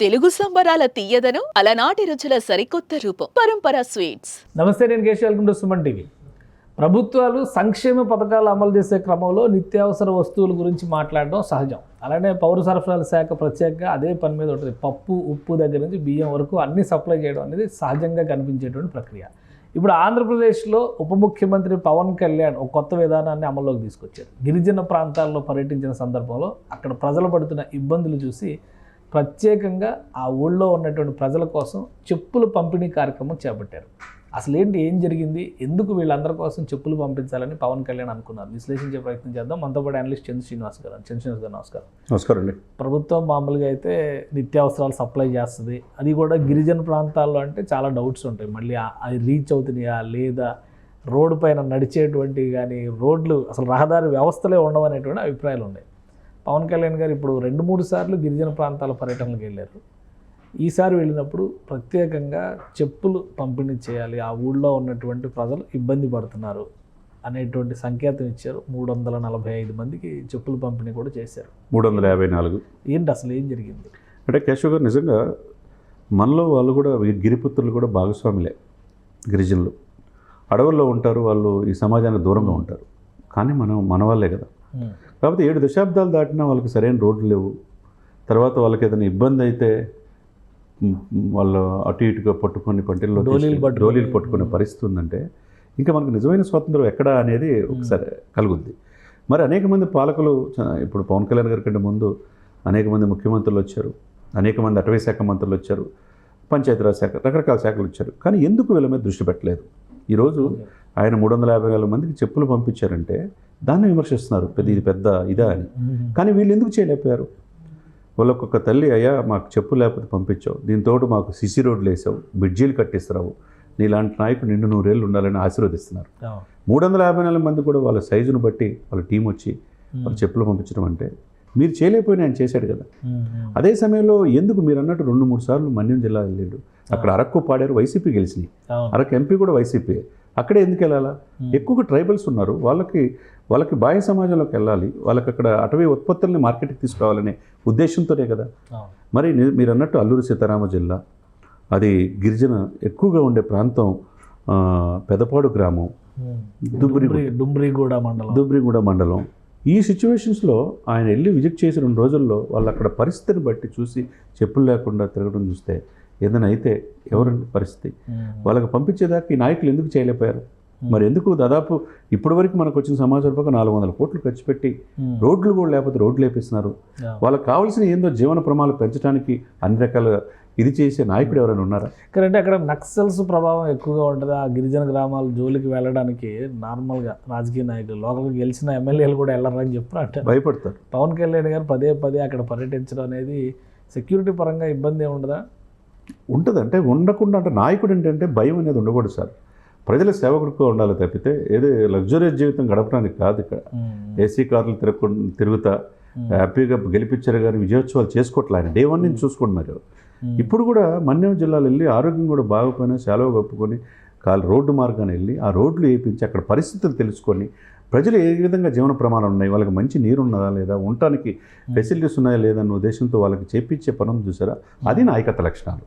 తెలుగు సంబరాల తీయదనం అలనాటి రుచుల సరికొత్త రూపం పరంపర స్వీట్స్. నమస్తే, నేను Keshav. Welcome to Suman TV. ప్రభుత్వాలు సంక్షేమ పథకాలు అమలు చేసే క్రమంలో నిత్యావసర వస్తువుల గురించి మాట్లాడడం సహజం. అలానే పౌర సరఫరాల శాఖ ప్రత్యేకంగా అదే పని మీద ఉంటుంది. పప్పు, ఉప్పు దగ్గర నుంచి బియ్యం వరకు అన్ని సప్లై చేయడం అనేది సహజంగా కనిపించేటువంటి ప్రక్రియ. ఇప్పుడు ఆంధ్రప్రదేశ్లో ఉప ముఖ్యమంత్రి పవన్ కళ్యాణ్ ఒక కొత్త విధానాన్ని అమల్లోకి తీసుకొచ్చారు. గిరిజన ప్రాంతాల్లో పర్యటించిన సందర్భంలో అక్కడ ప్రజలు పడుతున్న ఇబ్బందులు చూసి ప్రత్యేకంగా ఆ ఊళ్ళో ఉన్నటువంటి ప్రజల కోసం చెప్పుల పంపిణీ కార్యక్రమం చేపట్టారు. అసలు ఏం జరిగింది, ఎందుకు వీళ్ళందరి కోసం చెప్పులు పంపించాలని పవన్ కళ్యాణ్ అనుకున్నారు, విశ్లేషించే ప్రయత్నం చేద్దాం. మనతో పాటు అనలిస్ట్ చంద్ర శ్రీనివాస్ గారు. నమస్కారం. నమస్కారం అండి. ప్రభుత్వం మామూలుగా అయితే నిత్యావసరాలు సప్లై చేస్తుంది, అది కూడా గిరిజన ప్రాంతాల్లో అంటే చాలా డౌట్స్ ఉంటాయి. మళ్ళీ అది రీచ్ అవుతున్నాయా లేదా, రోడ్డు పైన నడిచేటువంటి కానీ రోడ్లు అసలు రహదారి వ్యవస్థలే ఉండవనేటువంటి అభిప్రాయాలు ఉన్నాయి. పవన్ కళ్యాణ్ గారు ఇప్పుడు 2-3 సార్లు గిరిజన ప్రాంతాల పర్యటనలకు వెళ్ళారు. ఈసారి వెళ్ళినప్పుడు ప్రత్యేకంగా చెప్పులు పంపిణీ చేయాలి, ఆ ఊళ్ళో ఉన్నటువంటి ప్రజలు ఇబ్బంది పడుతున్నారు అనేటువంటి సంకేతం ఇచ్చారు. 345 మందికి చెప్పులు పంపిణీ కూడా చేశారు. 354. ఏంటి అసలు ఏం జరిగింది అంటే కేశవ్ గారు, నిజంగా మనలో వాళ్ళు కూడా గిరిపుత్రులు కూడా భాగస్వాములే. గిరిజనులు అడవుల్లో ఉంటారు, వాళ్ళు ఈ సమాజానికి దూరంగా ఉంటారు. కానీ మన వాళ్ళే కదా. కాబట్టి 7 దశాబ్దాలు దాటినా వాళ్ళకి సరైన రోడ్లు లేవు. తర్వాత వాళ్ళకి ఏదైనా ఇబ్బంది అయితే వాళ్ళు అటు ఇటుగా పట్టుకొని పంటల్లో డోలీలు పట్టుకునే పరిస్థితి ఉందంటే ఇంకా మనకు నిజమైన స్వాతంత్రం ఎక్కడ అనేది ఒకసారి కలుగుద్ది. మరి అనేక మంది పాలకులు, ఇప్పుడు పవన్ కళ్యాణ్ గారి కంటే ముందు అనేక మంది ముఖ్యమంత్రులు వచ్చారు, అనేక మంది అటవీ శాఖ మంత్రులు వచ్చారు, పంచాయతీరాజ్ శాఖ, రకరకాల శాఖలు వచ్చారు. కానీ ఎందుకు వీళ్ళ మీద దృష్టి పెట్టలేదు? ఈరోజు ఆయన 354 మందికి చెప్పులు పంపించారంటే దాన్ని విమర్శిస్తున్నారు, ఇది పెద్ద ఇదా అని. కానీ వీళ్ళు ఎందుకు చేయలేకపోయారు? వాళ్ళొక్కొక్క తల్లి, అయ్యా మాకు చెప్పు లేకపోతే పంపించావు, దీంతో మాకు సిసి రోడ్లు వేసావు, బ్రిడ్జీలు కట్టిస్తున్నావు, నీలాంటి నాయకుడు నిండు 100 ఏళ్ళు ఉండాలని ఆశీర్వదిస్తున్నారు. 354 మంది కూడా వాళ్ళ సైజును బట్టి వాళ్ళ టీం వచ్చి వాళ్ళ చెప్పులు పంపించడం అంటే మీరు చేయలేకపోయినా ఆయన చేశాడు కదా. అదే సమయంలో ఎందుకు మీరు అన్నట్టు 2-3 సార్లు మన్యం జిల్లా వెళ్ళాడు. అక్కడ అరకు పాడారు, వైసీపీ గెలిచినాయి. అరకు ఎంపీ కూడా వైసీపీ. అక్కడే ఎందుకు వెళ్ళాలా? ఎక్కువగా ట్రైబల్స్ ఉన్నారు, వాళ్ళకి బాహ్య సమాజంలోకి వెళ్ళాలి, వాళ్ళకి అక్కడ అటవీ ఉత్పత్తుల్ని మార్కెట్కి తీసుకురావాలనే ఉద్దేశంతోనే కదా. మరి మీరు అన్నట్టు అల్లూరి సీతారామ జిల్లా, అది గిరిజన ఎక్కువగా ఉండే ప్రాంతం, పెదపాడు గ్రామం, దుబ్రిగూడ మండలం. ఈ సిచ్యువేషన్స్లో ఆయన వెళ్ళి విజిట్ చేసి 2 రోజుల్లో వాళ్ళు అక్కడ పరిస్థితిని బట్టి చూసి చెప్పులు లేకుండా తిరగడం చూస్తే ఏదైనా అయితే ఎవరండి పరిస్థితి? వాళ్ళకి పంపించేదాకా ఈ నాయకులు ఎందుకు చేయలేకపోయారు? మరి ఎందుకు దాదాపు ఇప్పటి వరకు మనకు వచ్చిన సమాచారం ప్రకారం 400 కోట్లు ఖర్చు పెట్టి రోడ్లు కూడా లేకపోతే రోడ్లు వేపిస్తున్నారు. వాళ్ళకి కావాల్సిన ఏందో జీవన ప్రమాణాలు పెంచడానికి అన్ని రకాలుగా ఇది చేసే నాయకుడు ఎవరైనా ఉన్నారా? అంటే అక్కడ నక్సల్స్ ప్రభావం ఎక్కువగా ఉంటుంది. ఆ గిరిజన గ్రామాల జోలికి వెళ్ళడానికి నార్మల్గా రాజకీయ నాయకులు, లోకల్గా గెలిచిన ఎమ్మెల్యేలు కూడా వెళ్ళరని చెప్పి అంటే భయపడతారు. పవన్ కళ్యాణ్ గారు పదే అక్కడ పర్యటించడం అనేది సెక్యూరిటీ పరంగా ఇబ్బంది ఏముండదా? ఉంటుంది. అంటే ఉండకుండా, అంటే నాయకుడు ఏంటంటే భయం అనేది ఉండకూడదు సార్. ప్రజల సేవకుడిగా ఉండాలి తప్పితే ఏదో లగ్జరియస్ జీవితం గడపడానికి కాదు. ఇక్కడ ఏసీ కార్లు తిరుగుతా హ్యాపీగా గెలిపించారు కానీ విజయోత్సవాలు చేసుకోవట్లే. ఆయన డే 1 నుంచి చూసుకుంటున్నారు. ఇప్పుడు కూడా మన్యం జిల్లాలో వెళ్ళి ఆరోగ్యం కూడా బాగుపోయినా సెలవు కప్పుకొని రోడ్డు మార్గాన్ని వెళ్ళి ఆ రోడ్లు వేయించి అక్కడ పరిస్థితులు తెలుసుకొని ప్రజలు ఏ విధంగా జీవన ప్రమాణాలు ఉన్నాయి, వాళ్ళకి మంచి నీరు ఉన్నదా లేదా, ఉండటానికి ఫెసిలిటీస్ ఉన్నాయా లేదా అన్న ఉద్దేశంతో వాళ్ళకి చేపించే పనులు చూసారా, అది నాయకత్వ లక్షణాలు.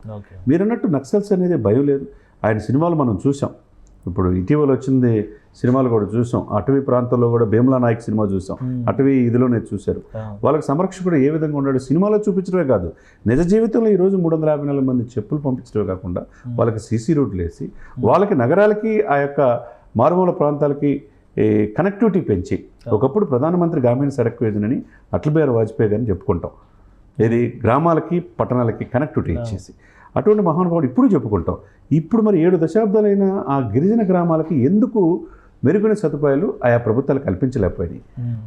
మీరు అన్నట్టు నక్సల్స్ అనేది భయం లేదు. ఆయన సినిమాలు మనం చూసాం, ఇప్పుడు ఇటీవల వచ్చింది సినిమాలు కూడా చూసాం. అటవీ ప్రాంతంలో కూడా భీమ్లా నాయక్ సినిమా చూసాం, అటవీ ఇదిలోనే చూశారు. వాళ్ళకి సంరక్షకుడు ఏ విధంగా ఉన్నాడు సినిమాలో చూపించడమే కాదు, నిజ జీవితంలో ఈరోజు 354 మంది చెప్పులు పంపించడమే కాకుండా వాళ్ళకి సీసీ రోడ్లు వేసి వాళ్ళకి నగరాలకి ఆ యొక్క మారుమూల ప్రాంతాలకి కనెక్టివిటీ పెంచి, ఒకప్పుడు ప్రధానమంత్రి గ్రామీణ సడక్ యోజన అని అటల్ బిహారీ వాజ్పేయి గారిని చెప్పుకుంటాం, ఇది గ్రామాలకి పట్టణాలకి కనెక్టివిటీ ఇచ్చేసి అటువంటి మహానుభావుడు ఇప్పుడు చెప్పుకుంటాం. ఇప్పుడు మరి 7 దశాబ్దాలైన ఆ గిరిజన గ్రామాలకి ఎందుకు మెరుగైన సదుపాయాలు ఆయా ప్రభుత్వాలు కల్పించలేకపోయినాయి?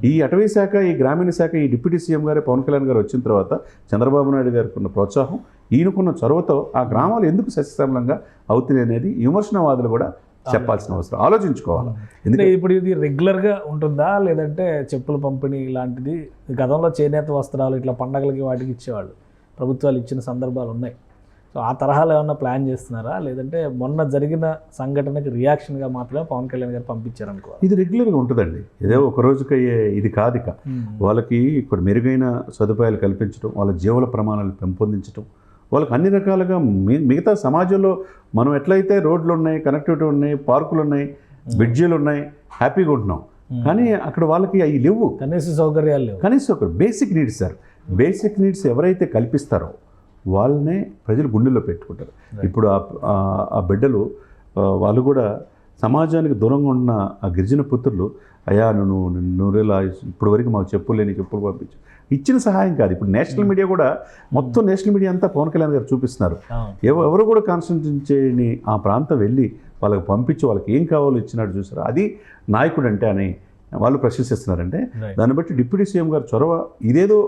ఈ అటవీ శాఖ, ఈ గ్రామీణ శాఖ, ఈ డిప్యూటీ సీఎం గారు పవన్ కళ్యాణ్ గారు వచ్చిన తర్వాత చంద్రబాబు నాయుడు గారికి ఉన్న ప్రోత్సాహం, ఈయనకున్న చొరవతో ఆ గ్రామాలు ఎందుకు సస్యశ్యామలంగా అవుతున్నాయి అనేది విమర్శనవాదులు కూడా చెప్పాల్సిన అవసరం, ఆలోచించుకోవాలి. ఎందుకంటే ఇప్పుడు ఇది రెగ్యులర్గా ఉంటుందా, లేదంటే చెప్పుల పంపిణీ లాంటిది గతంలో చేనేత వస్త్రాలు ఇట్లా పండగలకి వాటికి ఇచ్చేవాళ్ళు, ప్రభుత్వాలు ఇచ్చిన సందర్భాలు ఉన్నాయి. సో ఆ తరహాలో ఏమన్నా ప్లాన్ చేస్తున్నారా, లేదంటే మొన్న జరిగిన సంఘటనకి రియాక్షన్గా మాత్రమే పవన్ కళ్యాణ్ గారు పంపించారనుకో? ఇది రెగ్యులర్గా ఉంటుందండి, ఏదో ఒక రోజుకయ్యే ఇది కాదు. వాళ్ళకి ఇక్కడ మెరుగైన సదుపాయాలు కల్పించడం, వాళ్ళ జీవన ప్రమాణాలు పెంపొందించడం, వాళ్ళకి అన్ని రకాలుగా మిగతా సమాజంలో మనం ఎట్లయితే రోడ్లు ఉన్నాయి, కనెక్టివిటీ ఉన్నాయి, పార్కులు ఉన్నాయి, బ్రిడ్జీలు ఉన్నాయి, హ్యాపీగా ఉంటున్నాం. కానీ అక్కడ వాళ్ళకి అవి లేవు, కనీస సౌకర్యాలు లేవు. కనీసం ఒక basic needs sir. Basic needs ఎవరైతే కల్పిస్తారో వాళ్ళనే ప్రజలు గుండెల్లో పెట్టుకుంటారు. ఇప్పుడు ఆ బిడ్డలు వాళ్ళు కూడా సమాజానికి దూరంగా ఉన్న ఆ గిరిజన పుత్రులు, అయ్యా నూరేళ్ళ ఇప్పటి వరకు మాకు చెప్పులు పంపించు, ఇచ్చిన సహాయం కాదు. ఇప్పుడు నేషనల్ మీడియా కూడా మొత్తం నేషనల్ మీడియా అంతా పవన్ కళ్యాణ్ గారు చూపిస్తున్నారు. ఎవరు కూడా కాన్సన్ట్రేట్ చేయని ఆ ప్రాంతం వెళ్ళి వాళ్ళకి పంపించి వాళ్ళకి ఏం కావాలో ఇచ్చినట్టు చూసారు. అది నాయకుడు అంటే అని వాళ్ళు ప్రశంసిస్తున్నారంటే దాన్ని బట్టి డిప్యూటీ సీఎం గారు చొరవ ఇదేదో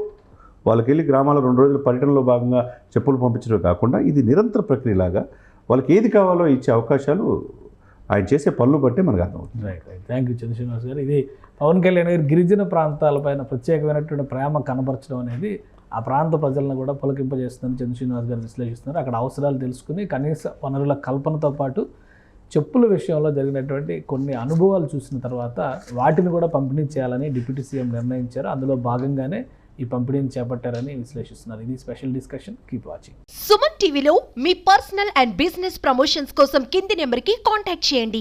వాళ్ళకి వెళ్ళి గ్రామాల 2 రోజుల పర్యటనలో భాగంగా చెప్పులు పంపించడమే కాకుండా ఇది నిరంతర ప్రక్రియలాగా వాళ్ళకి ఏది కావాలో ఇచ్చే అవకాశాలు ఆయన చేసే పనులు బట్టే మనకు అర్థమవుతుంది. రైట్. థ్యాంక్ యూ చంద్ర శ్రీనివాస్ గారు. ఇది పవన్ కళ్యాణ్ గారు గిరిజన ప్రాంతాలపైన ప్రత్యేకమైనటువంటి ప్రేమ కనబరచడం అనేది ఆ ప్రాంత ప్రజలను కూడా పులకింపజేస్తుందని చంద్ర శ్రీనివాస్ గారు విశ్లేషిస్తున్నారు. అక్కడ అవసరాలు తెలుసుకుని కనీస వనరుల కల్పనతో పాటు చెప్పుల విషయంలో జరిగినటువంటి కొన్ని అనుభవాలు చూసిన తర్వాత వాటిని కూడా పంపిణీ చేయాలని డిప్యూటీ సీఎం నిర్ణయించారు. అందులో భాగంగానే ఈ పంపిణీని చేపట్టారని విశ్లేషిస్తున్నారు. ఇది special discussion. Keep watching. Suman టీవీలో మీ పర్సనల్ అండ్ బిజినెస్ ప్రమోషన్స్ కోసం కింది నెంబర్కి కాంటాక్ట్ చేయండి.